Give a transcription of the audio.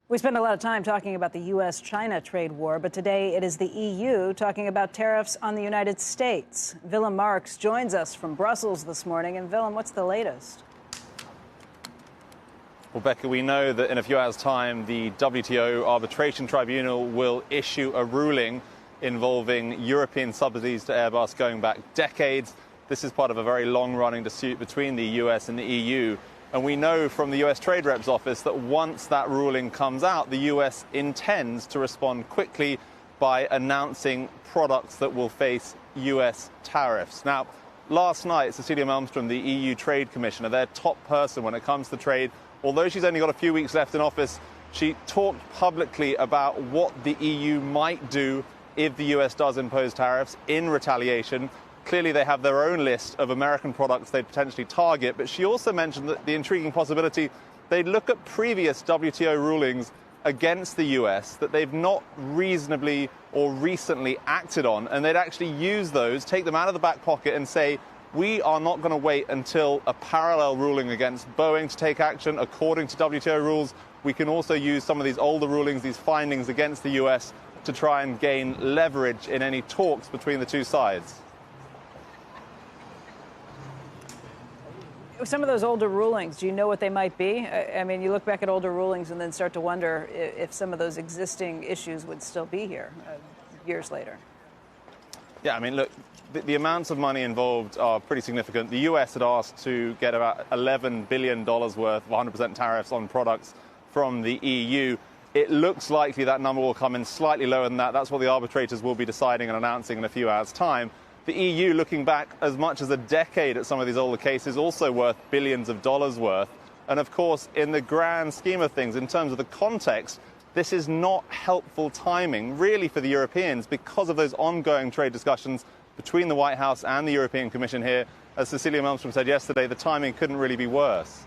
We spend a lot of time talking about the U.S.-China trade war, but today it is the EU talking about tariffs on the United States. Willem Marx joins us from Brussels this morning. And Willem, what's the latest? Well, Becca, we know that in a few hours' time, the WTO Arbitration Tribunal will issue a ruling involving European subsidies to Airbus going back decades. This is part of a very long-running dispute between the US and the EU. And we know from the US Trade Rep's office that once that ruling comes out, the US intends to respond quickly by announcing products that will face US tariffs. Now, last night, Cecilia Malmström, the EU Trade Commissioner, their top person when it comes to trade, although she's only got a few weeks left in office, she talked publicly about what the EU might do if the US does impose tariffs in retaliation. Clearly, they have their own list of American products they'd potentially target, but she also mentioned that the intriguing possibility they'd look at previous WTO rulings against the US that they've not reasonably or recently acted on, and they'd actually use those, take them out of the back pocket and say, we are not going to wait until a parallel ruling against Boeing to take action according to WTO rules. We can also use some of these older rulings, these findings against the US to try and gain leverage in any talks between the two sides. Some of those older rulings, do you know what they might be? I mean, you look back at older rulings and then start to wonder if some of those existing issues would still be here years later. Yeah, I mean, look, the amounts of money involved are pretty significant. The US had asked to get about $11 billion worth of 100% tariffs on products from the EU. It looks likely that number will come in slightly lower than that. That's what the arbitrators will be deciding and announcing in a few hours' time. The EU, looking back as much as a decade at some of these older cases, also worth billions of dollars worth. And of course, in the grand scheme of things, in terms of the context, this is not helpful timing, really, for the Europeans because of those ongoing trade discussions between the White House and the European Commission here. As Cecilia Malmström said yesterday, the timing couldn't really be worse.